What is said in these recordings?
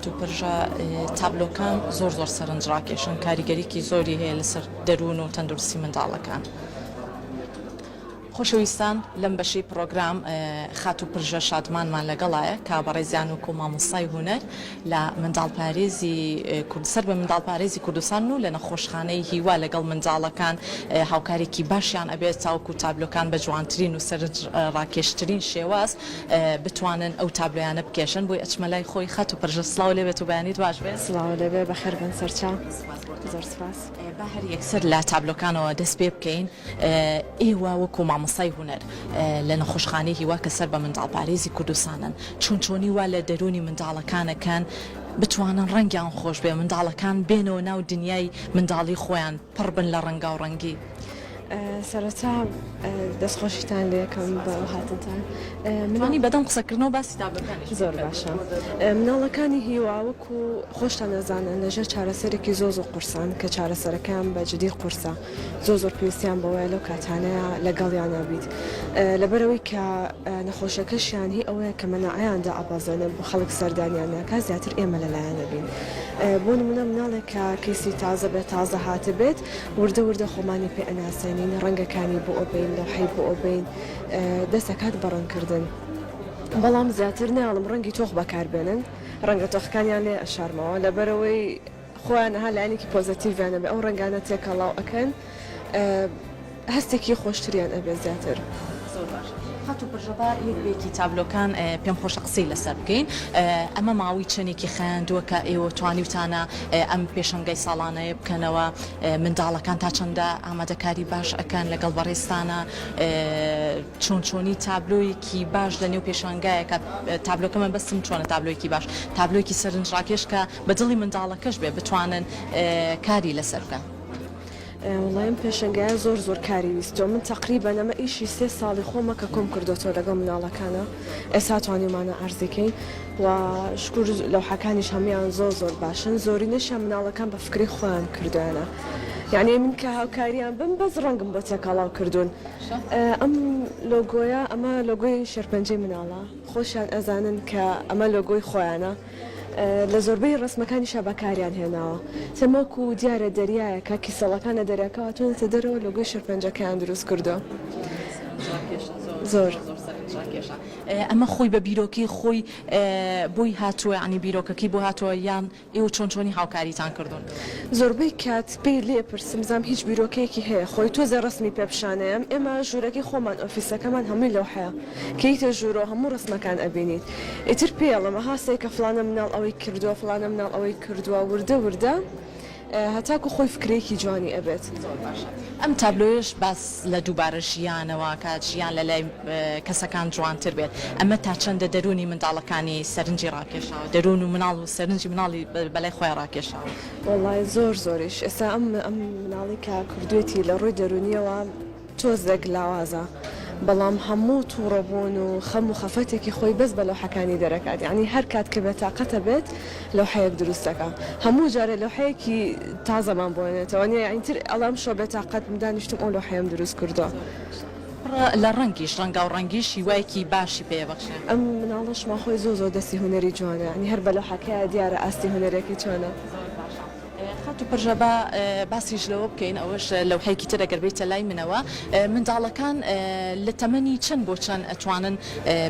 خات و پرژە تابلۆکان زۆر سەرنجڕاکێشن کاریگەریکی زۆری هەیە لەسەر دەروون و تەندروستی منداڵەکان. خۆشەویستان لەم بەشی پرۆگرام خات و پرژە شادمانمان لەگەڵایە کا بەڕێزیان و کۆمامۆستای هونەر لە منداڵپارێزی کوردسەر بە منداڵپارێزی کوردستان و لە نەخۆشخانەی هیوا لەگەڵ منداڵەکان هاوکارێکی باشیان ئەبێت تاوکو تابلۆکان بە جوانترین و سەرنجڕاکێشترین شێواز بتوانن ئەو تابلۆیانە بکێشن بۆی ئەچمەلای خۆی خات و پرژە سڵاو لێبێت و بەیانی باش بێت. سڵاو لێبێ بەخێر بن سەرچاو. زۆر سپاس. با هەر یەکسەر لە تابلۆکانەوە دەست پێ بکەین. ئێوە وەکو مامۆستای هونەر لە نەخۆشخانەی هیوا کە سەر بە منداڵپارێزی کوردستانن چۆنی وا لە دەرونی منداڵەکانەکان بتوانن ڕەنگیان خۆش بێ منداڵەکان بێنەوە ناو دنیای منداڵی خۆیان پڕ بن لە ڕەنگا و ڕەنگی. سەرەتا دەستخۆشیتان لێکم بە هاتنتان منانی بەدەم قسەکردنەوە باسی تابلۆکانی زۆر باشە. مناڵەکانی هیوا وەکو خۆشتان نەزانن لەژێر چارەسەرێکی زۆر قورسان کە چارەسەرەکان بە جدی قورسە زۆر پێویستیان بەوەیە لەو کاتانەیە لەگەڵیانە بیت لەبەرەوەی کە نەخۆشەکەشیان هی ئەوەیە کە مەناعیاندا ئابازانە بۆ خەڵک سەردانیانەکە زیاتر ئێمە لەلایەنە بین. بۆ نمونە مناڵێک کە کەیسی تازە بێت تازە هاتە بێت وردە خۆمانی پێ ئەناسێنین ڕەنگەکانی بۆ ئۆبین لەوحەی بۆ ئۆبین دەستەکات بەڕەنکردن. بەڵام زیاتر ناڵم ڕەنگی تۆخ بەکاربێنن ڕەنگە تۆخەکانیان لێ ئەشارمەوە لەبەرەوەی خۆیانەها لایەنێکی پۆزتیڤیانە بێ ئەو ڕەنگانە تێکەڵاو ئەکەن هەستێکی خۆشتریان ئەبێ زیاتر. خات و پرژەبا یەکێکی تابلۆکان پێم خۆشە قسەی لەسەر بکەین. ئەمە ماوەی چەندێکی خەیاندووە کە ئێوە توانیوتانە ئەم پێشەنگای ساڵانەیە بکەنەوە منداڵەکان تا چەندە ئامادەکاری باش ئەکەن لەگەڵ بەڕێستانە چۆنی تابلۆیەکی باش لە نێو پێشەنگایە کە تابلۆکەمە بەستم چۆنە تابلۆیەکی باش تابلۆیەکی سەرنجڕاکێش کە بە دڵی منداڵەکەش بێ بتوانن کاری لەسەر بکەن. وڵایم پێشنگایە زۆر کاری ویستۆ من تقریبا ئەمە ئیشی 3 ساڵی خۆمە کە کۆم کردوەوە لەگەڵ مناڵەکانە ئێستا توانیمانە ئەرزیکەین و شکر لەوحەکانیش هەمیان زۆر باشن زۆری نەشیان مناڵەکان بە فکری خۆیان کردوێنە یعنی من کە هاوکاریان بم بەس ڕەنگم بۆ تێکەڵاو کردوون. ئەم لۆگۆیە ئەمە لۆگۆی شێرپەنجەی مناڵە خۆشیان ئەزانن کە ئەمە لۆگۆی خۆیانە لە زۆربەی ڕسمەکانیشە بەکاریان هێناوە تەمەکو و دیارە دەریایە کە کیسەڵەکانە دەریاکەوە تونێتە دەرەوە لۆگۆی شێرپەنجەکەیان دروست کردو. زۆر ئەمە خۆی بە بیرۆکی خۆی بۆی هاتووە عنی بیرۆکەکەی بۆ هاتووە یان ئێوە چۆنی هاوکاریتان کردوون. زۆربەی کات پێی لێ پرسمزام هیچ بیرۆکەیەکی هەیە خۆی تۆزە ڕسمی پێپشانەیەم ئێمە ژوورەکەی خۆمان ئۆفیسەکەمان هەمووی لەو هەیە کەیتە ژوورۆ هەموو ڕسمەکان ئەبینیت ئیتر پێڵەمە هاستێک کە فلانە مناڵ ئەوەی کردووە فلانە مناڵ ئەوەی کردووە وردە هەتاکو خۆی فکرێکی جوانی ئەبێت. ئەم تابلۆیش باس لە دووبارە ژیانەوە کات ژیان لە لای کەسەکان جوانتر بێت ئەمە تا چەندە دەرونی منداڵەکانی سەرنجی ڕاکێشاوە دەرون و مناڵ و سەرنجی مناڵی بەلای خۆی ڕاکێشاوە. وڵای زۆریش ئێستا ئەم مناڵی کە کردوێتی لە ڕووی دەرونیەوە تۆزێک لاوازە بەڵام هەموو تووڕەبوون و خەم و خەفەتێکی خۆی بەس بە لەوحەکانی دەرەکات یعنی هەر کات کە بێتاقەتە بێت لەوحەیەک دروستەکە هەموو جارە لەوحەیەکی تازەمان بۆنێتەوە نیە ئینتر ئەڵام شۆ بێتاقەت دانیشتم ئەو لەوحەیەم دروست کردووە. لە ڕەنگیش ڕەنگا و ڕەنگیش هیوایەکی باشی پێبەخشێ. ئەم مناڵەشما خۆی زۆر دەستی هونەری جوانە ئەنی هەر بە لەوحەکەیە دیارە ئاستی هونەرێکی چۆنە. خات و پرژەبا باسیش لەوە بکەین ئەوەش لەوحەیەکی تر ئەگەر بێتە لای منەوە منداڵەکان لە تەمەنی چەند بۆ چەند ئەتوانن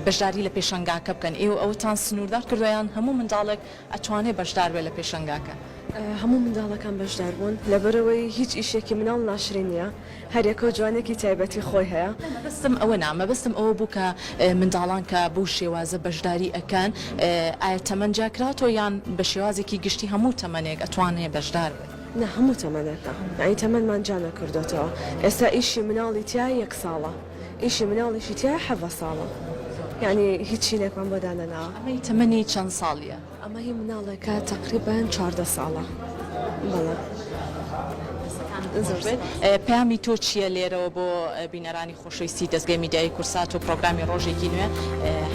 بەشداری لە پێشەنگاکە بکەن ئێوە ئەوتان سنووردار کردویان هەموو منداڵێک ئەتوانێت بەشدار بێت لە پێشەنگاکە. هەموو منداڵەکان بەشدار بوون لەبەرەوەی هیچ ئیشێکی مناڵ ناشرین نیە هەرێکە جوانێکی تایبەتی خۆی هەیە. بەستم ئەوە نامە بەستم ئەوە بوو کە منداڵان کە بۆ شێوازە بەشداری ئەکەن ئایا تەمەنجاکراتەوە یان بە شێوازێکی گشتی هەموو تەمەنێک ئەتوانێت بەشدار بێت. نە هەموو تەمەنێکە یعنی تەمەنمان جا نەکردوێتەوە ئێستا ئیشی مناڵی تیا 1 ساڵە ئیشی مناڵیشی تیا 7 ساڵە یعنی هیچ شینێکمان بۆ دانەناوە. ئەمەی تەمەنی چەند ساڵیە؟ ئەمە هی مناڵێکە تقریبان 14 ساڵە. بەڵێ پامی تۆ چییە لێرەوە بۆ بینەرانی خۆشەویستی دەستگای میدیای کورسات و پرۆگرامی ڕۆژێکی نوێ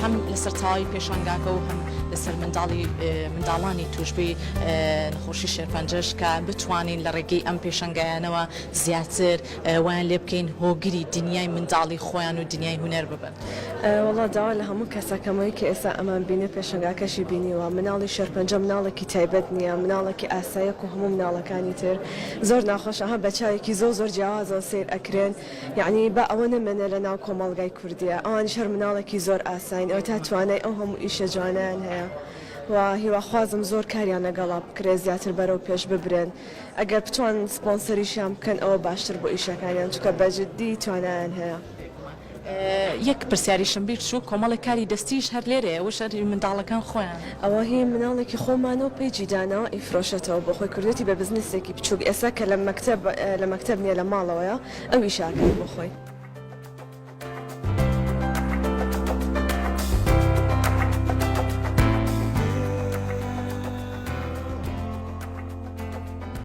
هەم لەسەر تاوای پێشەنگاکە و هەم لەسەر منداڵانی توشبی نەخۆشی شێرپەنجەش کە بتوانین لە ڕێگەی ئەم پێشەنگایانەوە زیاتر ویان لێ بکەین هۆگری دنیای منداڵی خۆیان و دنیای هونەر ببن. وڵا داوا لە هەموو کەسەکەمەوەی کە ئێستا ئەمان بینێ پێشنگاکەشی بینیوە مناڵی شێرپەنجە مناڵێکی تایبەت نییە مناڵێکی ئاسایەک و هەموو مناڵەکانی تر زۆر ناخۆشەها بەچایەکی زۆر جیاوازەوە سیر ئەکرێن یعنی بە ئەوە نەمێنێ لە ناو کۆمەڵگای کوردیە ئەوان شەر مناڵێکی زۆر ئاساین ئەو تا توانای ئەو هەموو ئیشە جوانیان هەیە و هیواخوازم زۆر کاریان لەگەڵا بکرێ زیاتر بەرەو پێش ببرێن ئەگەر بتوان سپۆنسەریشیان بکەن ئەوە باشتر بۆ ئیشەکانیان چکە بەجددی توانایان هەیە. یەک پرسیاریشم بیر چوو کۆمەڵی کاری دەستیش هەر لێرە ئەوە شەری منداڵەکان خۆیان ئەوە هی مناڵێکی خۆمانەوە پێیجی داناوە ئیفرۆشێتەوە بۆ خۆی کردێتی بە بزنسێکی بچووک ئێستا کە لە مەکتب نییە لە ماڵەوەیە ئەو ئیشاکەی بۆ خۆی.